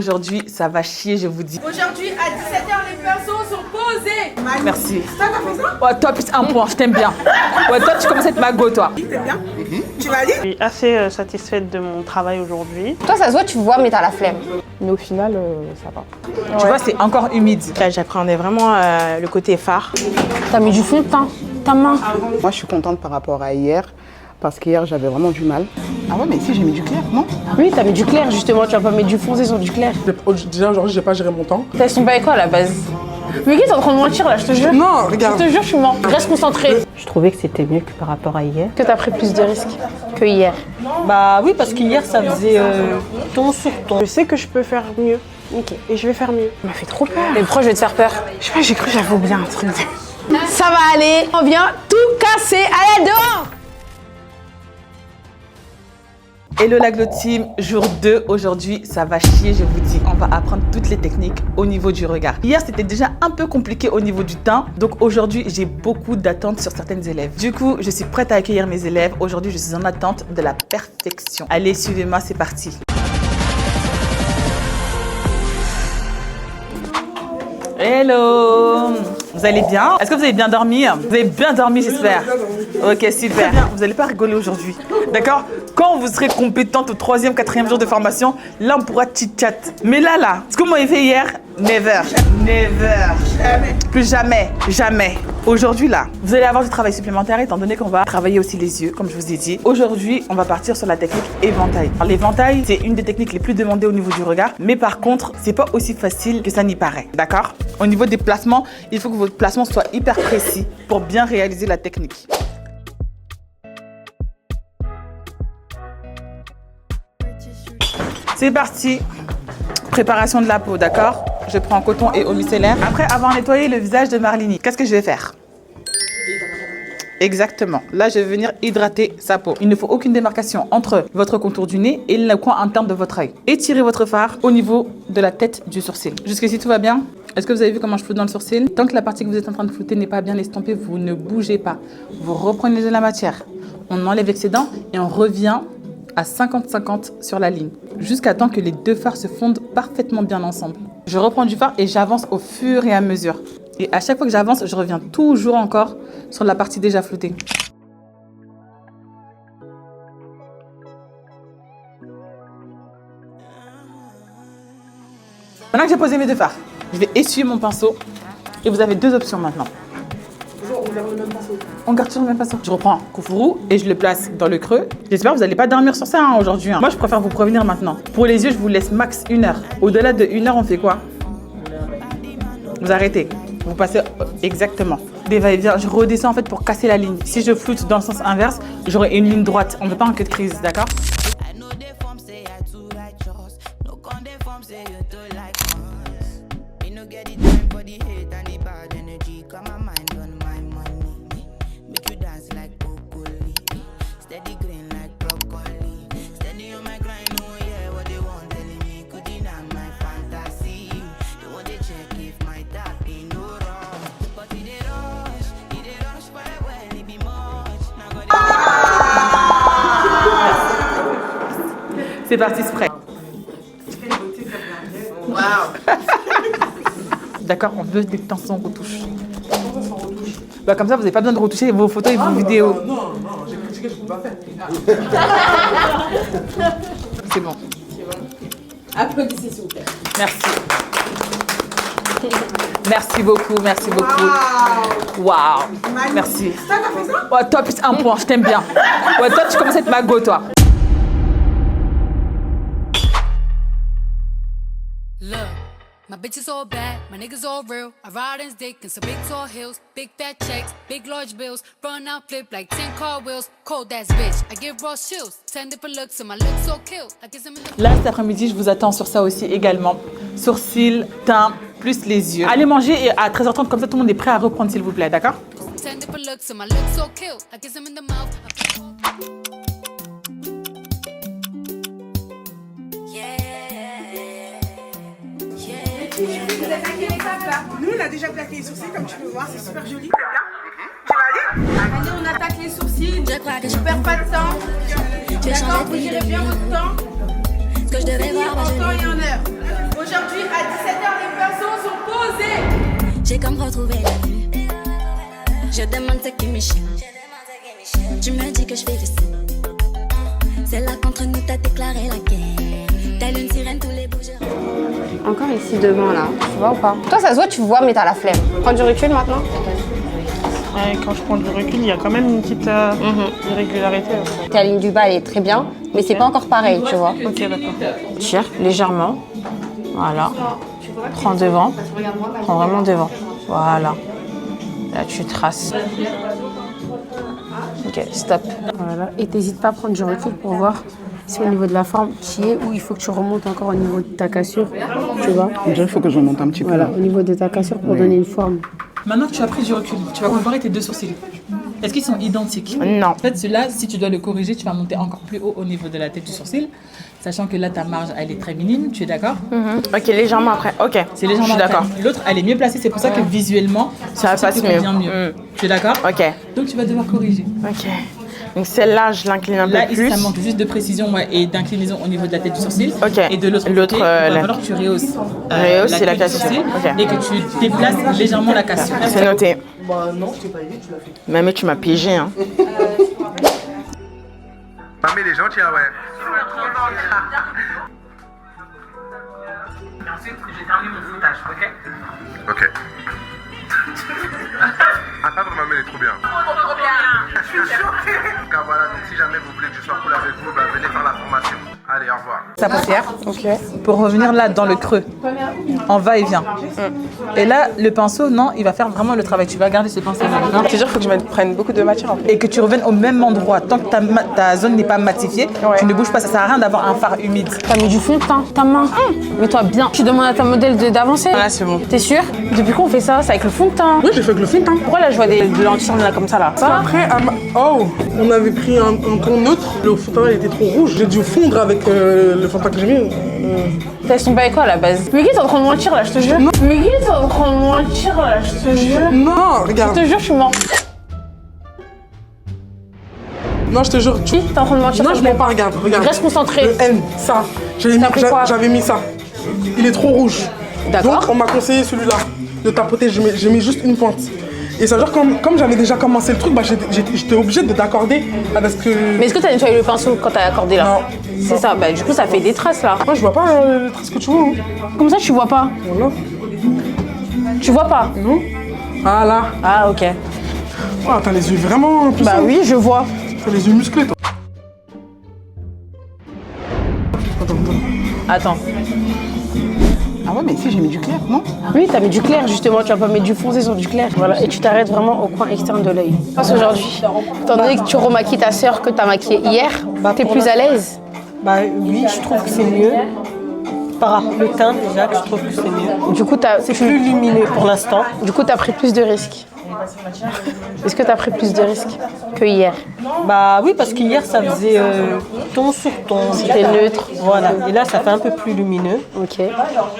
Aujourd'hui, ça va chier, je vous dis. Aujourd'hui, à 17h, les pinceaux sont posés. Merci. Toi, t'as fait ça? Ouais, toi, plus un point, je t'aime bien. Ouais, toi, tu commences à être mago, toi. Tu t'aimes bien? Tu vas aller? Je suis assez satisfaite de mon travail aujourd'hui. Toi, ça se voit, tu vois, mais t'as la flemme. Mais au final, ça va. Tu vois, c'est encore humide. Là, j'appréhendais vraiment le côté phare. T'as mis du fond de teint, ta main. Moi, je suis contente par rapport à hier, parce qu'hier, j'avais vraiment du mal. Ah ouais, mais si, j'ai mis du clair, non? Oui, t'as mis du clair, justement. Tu vas pas mettre du foncé sur du clair. Déjà, aujourd'hui, j'ai pas géré mon temps. T'as tombé avec quoi, à la base? Mais qui t'es en train de mentir, là, je te jure? Non, regarde. Je te jure, je suis mort. Reste concentré. Je trouvais que c'était mieux que par rapport à hier. Que t'as pris plus de risques que hier. Bah oui, parce qu'hier, ça faisait ton sur ton. Je sais que je peux faire mieux. Ok. Et je vais faire mieux. Ça m'a fait trop peur. Mais pourquoi je vais te faire peur? Je sais pas, j'ai cru que j'avais oublié un truc. Ça va aller. On vient tout casser. Allez, dehors! Hello la Glow Team, jour 2, aujourd'hui ça va chier, je vous dis. On va apprendre toutes les techniques au niveau du regard. Hier c'était déjà un peu compliqué au niveau du teint, donc aujourd'hui j'ai beaucoup d'attentes sur certaines élèves. Du coup, je suis prête à accueillir mes élèves. Aujourd'hui je suis en attente de la perfection. Allez, suivez-moi, c'est parti. Hello! Vous allez bien? Est-ce que vous avez bien dormi? Vous avez bien dormi, j'espère. Ok, super. Vous n'allez pas rigoler aujourd'hui, d'accord? Quand vous serez compétente au 3e, 4e jour de formation, là on pourra chit-chat. Mais là, ce que vous m'avez fait hier, never. Never. Jamais. Plus jamais. Jamais. Aujourd'hui là, vous allez avoir du travail supplémentaire étant donné qu'on va travailler aussi les yeux, comme je vous ai dit. Aujourd'hui, on va partir sur la technique éventail. Alors, l'éventail, c'est une des techniques les plus demandées au niveau du regard, mais par contre, c'est pas aussi facile que ça n'y paraît, d'accord? Au niveau des placements, il faut que votre placement soit hyper précis pour bien réaliser la technique. C'est parti. Préparation de la peau, d'accord? Je prends coton et eau micellaire. Après avoir nettoyé le visage de Marlini, qu'est-ce que je vais faire? Exactement. Là, je vais venir hydrater sa peau. Il ne faut aucune démarcation entre votre contour du nez et le coin interne de votre œil. Étirez votre fard au niveau de la tête du sourcil. Jusqu'ici, tout va bien? Est-ce que vous avez vu comment je floute dans le sourcil? Tant que la partie que vous êtes en train de flouter n'est pas bien estompée, vous ne bougez pas. Vous reprenez de la matière. On enlève l'excédent et on revient à 50-50 sur la ligne, jusqu'à temps que les deux fards se fondent parfaitement bien ensemble. Je reprends du fard et j'avance au fur et à mesure. Et à chaque fois que j'avance, je reviens toujours encore sur la partie déjà floutée. Maintenant que j'ai posé mes deux fards, je vais essuyer mon pinceau et vous avez deux options maintenant. On garde sur le même pinceau. Je reprends Koufourou et je le place dans le creux. J'espère que vous n'allez pas dormir sur ça aujourd'hui. Moi, je préfère vous prévenir maintenant. Pour les yeux, je vous laisse max 1 heure. Au-delà de 1 heure, on fait quoi? Vous arrêtez. Vous passez exactement. Des va-et-vient. Je redescends en fait pour casser la ligne. Si je floute dans le sens inverse, j'aurai une ligne droite. On ne veut pas un queue de crise, d'accord? C'est parti, spray. Wow. D'accord, on veut des temps sans retouche. Bah, comme ça, vous n'avez pas besoin de retoucher vos photos et vos vidéos. Non, j'ai critiqué ce qu'on va faire. C'est bon. Applaudissez s'il vous plaît. Merci. Merci beaucoup, merci beaucoup. Waouh. Merci. Toi, t'as fait ça? Ouais, toi, plus un point, je t'aime bien. Ouais, toi, tu commences à être mago, toi. Look, my bitches all bad, my niggas all real. I ride in dick in some big tall hills, big fat checks, big large bills. Run out, flip like 10 car wheels. Cold ass bitch, I give raw chills. 10 different looks and my looks so kill. I kiss them in the... Là, cet après-midi, je vous attends sur ça aussi également. Sourcils, teint, plus les yeux. Allez manger et à 13h30, comme ça, tout le monde est prêt à reprendre, s'il vous plaît, d'accord? 10 different looks and my looks so kill. I kiss them in the mouth. Vous êtes à quelle étape là? Nous on a déjà plaqué les sourcils comme tu peux voir, c'est super joli. Tu vas aller? Allez, on attaque les sourcils. Je perds pas de temps. D'accord, vous gérez bien votre temps. Vous en temps et en heure. J'ai comme retrouvé la vue. Je demande ce qui me chie. Tu me dis que je fais du style. C'est là qu'entre nous t'as déclaré la guerre. Telle une sirène, tous les bouges. Encore ici devant là, tu vois ou pas? Toi ça se voit, tu vois mais t'as la flemme. Prends du recul maintenant. Ouais, quand je prends du recul, il y a quand même une petite irrégularité. Ta ligne du bas elle est très bien, mais c'est pas encore pareil, tu vois. Ok, d'accord. Tire légèrement. Voilà. Prends devant. Prends vraiment devant. Voilà. Là tu traces. Ok, stop. Voilà. Et t'hésites pas à prendre du recul pour voir si au niveau de la forme qui est ou il faut que tu remontes encore au niveau de ta cassure. Tu vois. Déjà, il faut que je monte un petit peu. Voilà, au niveau de ta cassure pour donner une forme. Maintenant que tu as pris du recul, tu vas comparer tes deux sourcils. Est-ce qu'ils sont identiques? Non. En fait, celui-là, si tu dois le corriger, tu vas monter encore plus haut au niveau de la tête du sourcil. Sachant que là, ta marge, elle est très minime, tu es d'accord? Ok, légèrement après. Ok. C'est légèrement Je suis d'accord. après. L'autre, elle est mieux placée, c'est pour ça que visuellement, Ça passe mieux. bien mieux. Tu es d'accord? Ok. Donc, tu vas devoir corriger. Ok. Donc celle-là, je l'incline un Là, peu ici, plus. ça manque juste de précision et d'inclinaison au niveau de la tête du sourcil. Ok. Et de l'autre L'autre, côté, il va la- falloir que tu rehausses. Rehausse, c'est la queue du cassure. sourcil Ok. Et que tu déplaces légèrement la cassure. C'est noté. Mamie, tu m'as piégé, hein. Mamie, les gens, tiens, ouais. Ensuite, je termine mon foutage, ok? Ok. Attends, mamie, elle est trop bien. Trop bien. Je suis choquée. Car voilà, donc si jamais vous voulez que je sois cool avec vous, bah, venez faire la formation. Allez, au revoir. Sa paupière. Ok. Pour revenir là dans le creux, en va-et-vient. Et là, le pinceau, non, il va faire vraiment le travail. Tu vas garder ce pinceau là. C'est sûr, il faut que je prenne beaucoup de matière en fait. Et que tu reviennes au même endroit. Tant que ta zone n'est pas matifiée, tu ne bouges pas. Ça sert à rien d'avoir un fard humide. T'as mis du fond de teint, ta main. Mets-toi bien. Tu demandes à ta modèle d'avancer. Là, c'est bon. T'es sûr? Depuis quand on fait ça? C'est avec le fond de teint. Oui, j'ai fait avec le fond de teint. Pourquoi là je vois des lentilles là comme ça là? Après, oh, on avait pris un ton neutre. Le fond de teint il était trop rouge. J'ai dû fondre avec le fond de teint que j'ai mis. T'as tombé avec quoi à la base? Mais qui t'es en train de mentir là, je te jure? Mais qui t'es en train de mentir là, je te jure? Non, regarde. Je te jure, je suis mort. Non, je te jure. Qui t'es en train de mentir? Non, s'il je te plaît? mens pas, regarde. Reste concentré. Le N, ça. T'as pris quoi? J'avais mis ça. Il est trop rouge. D'accord. Donc, on m'a conseillé celui-là. De tapoter, j'ai mis juste une pointe. Et ça veut dire comme j'avais déjà commencé le truc, bah, j'étais obligée de d'accorder parce que... Mais est-ce que t'as nettoyé le pinceau quand t'as accordé là? Non. C'est ça, bah du coup ça fait des traces là. Moi, je vois pas les traces que tu vois. Hein. Comme ça tu vois pas? Voilà. Tu vois pas? Non. Ah là. Ah ok. Oh, t'as les yeux vraiment puissants. Bah oui, je vois. T'as les yeux musclés, toi. Attends. Ah ouais, mais ici, j'ai mis du clair, non? Oui, t'as mis du clair justement, tu vas pas mettre du foncé sur du clair. Voilà, et tu t'arrêtes vraiment au coin externe de l'œil. Passe aujourd'hui. Étant donné que tu remaquilles ta sœur que t'as maquillée hier, t'es plus à l'aise? Bah oui, je trouve que c'est mieux. Par rapport au teint déjà, je trouve que c'est mieux. Du coup, c'est plus lumineux pour l'instant. Du coup, t'as pris plus de risques. Est-ce que t'as pris plus de risques que hier? Bah oui, parce qu'hier ça faisait ton sur ton. C'était neutre. Voilà. Et là, ça fait un peu plus lumineux. Ok.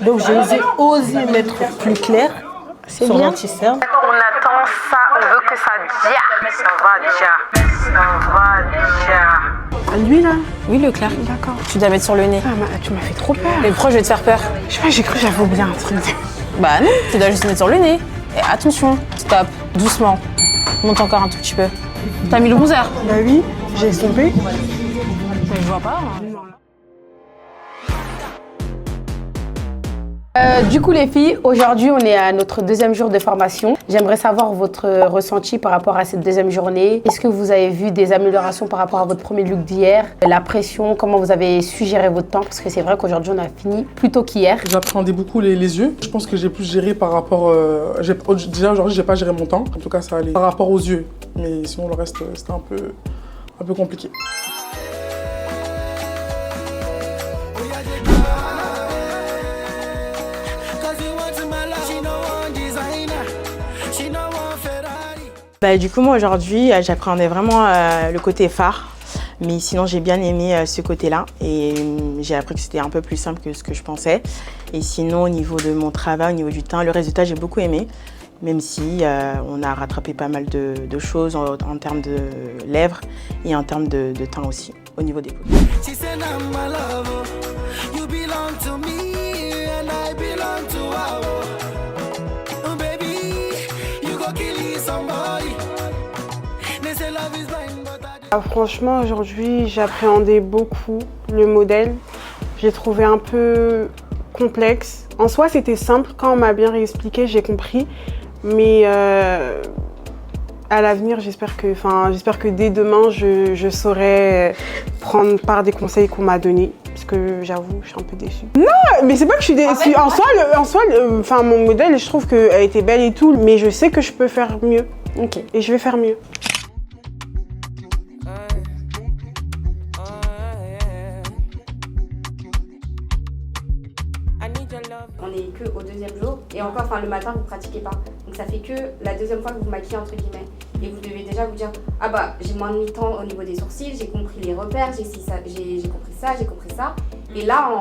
Donc j'ai osé mettre plus clair C'est sur bien. l'anti-cerne. On attend ça, on veut que ça dia. Ça va dia. Lui là? Oui, le clair. D'accord. Tu dois mettre sur le nez. Ah, tu m'as fait trop peur. Mais pourquoi je vais te faire peur? Je sais pas, j'ai cru que j'avais oublié un truc. Bah non, tu dois juste mettre sur le nez. Et attention, stop, doucement. Monte encore un tout petit peu. T'as mis le bronzer? Bah oui, j'ai estompé. Je vois pas. Du coup les filles, aujourd'hui on est à notre deuxième jour de formation. J'aimerais savoir votre ressenti par rapport à cette deuxième journée. Est-ce que vous avez vu des améliorations par rapport à votre premier look d'hier? La pression, comment vous avez su gérer votre temps? Parce que c'est vrai qu'aujourd'hui on a fini plus tôt qu'hier. J'appréhendais beaucoup les yeux. Je pense que j'ai plus géré par rapport... déjà aujourd'hui, j'ai pas géré mon temps. En tout cas, ça allait. Par rapport aux yeux. Mais sinon, le reste, c'était un peu compliqué. Bah, du coup, moi aujourd'hui, j'appréhendais vraiment le côté phare. Mais sinon, j'ai bien aimé ce côté-là. Et j'ai appris que c'était un peu plus simple que ce que je pensais. Et sinon, au niveau de mon travail, au niveau du teint, le résultat, j'ai beaucoup aimé. Même si on a rattrapé pas mal de choses en termes de lèvres et en termes de teint aussi, au niveau des peaux. Franchement, aujourd'hui, j'appréhendais beaucoup le modèle. J'ai trouvé un peu complexe. En soi, c'était simple. Quand on m'a bien réexpliqué, j'ai compris. Mais à l'avenir, j'espère que dès demain, je saurai prendre part des conseils qu'on m'a donnés. Parce que j'avoue, je suis un peu déçue. Non, mais c'est pas que je suis déçue. En soi, mon modèle, je trouve qu'elle était belle et tout. Mais je sais que je peux faire mieux. Ok. Et je vais faire mieux. On n'est que au deuxième jour et encore, le matin vous pratiquez pas. Donc ça fait que la deuxième fois que vous maquillez entre guillemets. Et vous devez déjà vous dire ah bah j'ai moins de mi-temps au niveau des sourcils, j'ai compris les repères, j'ai compris ça. Et là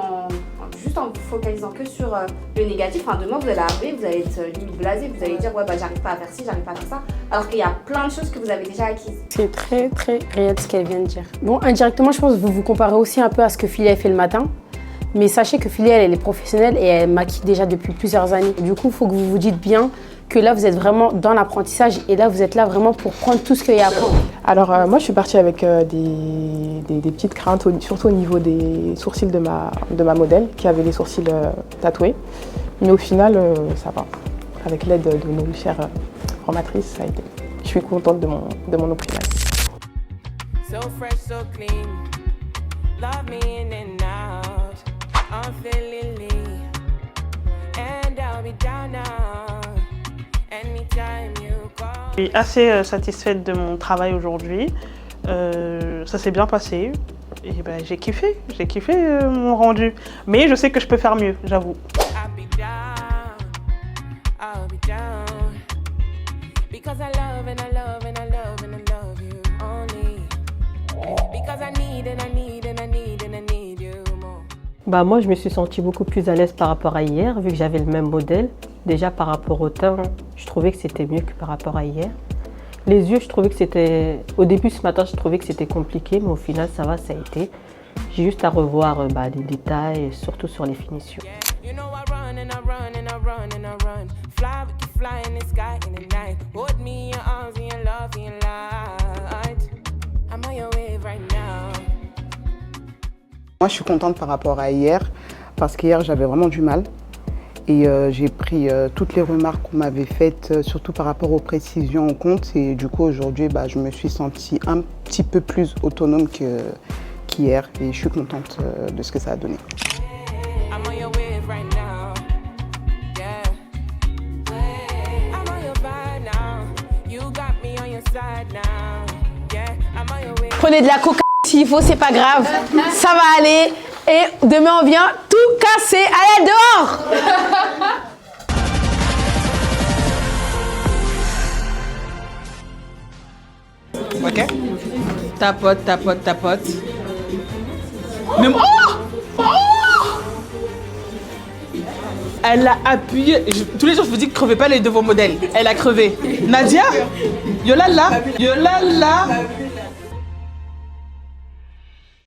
juste en vous focalisant que sur le négatif, demain vous allez arriver, vous allez être limite blasé, vous allez dire ouais bah j'arrive pas à faire ci, j'arrive pas à faire ça. Alors qu'il y a plein de choses que vous avez déjà acquises. C'est très très réel ce qu'elle vient de dire. Bon, indirectement je pense que vous vous comparez aussi un peu à ce que Philly a fait le matin. Mais sachez que Philly, elle est professionnelle et elle maquille déjà depuis plusieurs années. Du coup, il faut que vous vous dites bien que là, vous êtes vraiment dans l'apprentissage et là, vous êtes là vraiment pour prendre tout ce qu'il y a à prendre. Alors, moi, je suis partie avec des petites craintes, surtout au niveau des sourcils de ma modèle, qui avait les sourcils tatoués. Mais au final, ça va. Avec l'aide de nos chères formatrices, ça a été. Je suis contente de mon opinion. So fresh, so clean. Love me in and out. I'm feeling lean. And I'll be down now. Anytime you call. Je suis assez satisfaite de mon travail aujourd'hui. Ça s'est bien passé. Et j'ai kiffé mon rendu. Mais je sais que je peux faire mieux, j'avoue. I'll be down. Because I love and I love and I love and I love you only. Because I need and I need and I need and I need you more. Moi, je me suis sentie beaucoup plus à l'aise par rapport à hier, vu que j'avais le même modèle. Déjà, par rapport au teint, je trouvais que c'était mieux que par rapport à hier. Les yeux, je trouvais que c'était... Au début, ce matin, je trouvais que c'était compliqué, mais au final, ça va, ça a été. J'ai juste à revoir les détails, surtout sur les finitions. You know I run and I run and I run and I run. Fly, we can fly in the sky in the night. Hold me in your arms and your love and your light. I'm on your wave right now. Moi, je suis contente par rapport à hier, parce qu'hier, j'avais vraiment du mal. Et j'ai pris toutes les remarques qu'on m'avait faites, surtout par rapport aux précisions en compte. Et du coup, aujourd'hui, je me suis sentie un petit peu plus autonome qu'hier. Et je suis contente de ce que ça a donné. Prenez de la coca s'il faut, c'est pas grave. Ça va aller. Et demain, on vient tout casser. Allez, dehors! Ok. Tapote, tapote, tapote. Même... Oh! Elle a appuyé. Tous les jours, je vous dis que crevez pas les deux vos modèles. Elle a crevé. Nadia? Yolala? Yolala?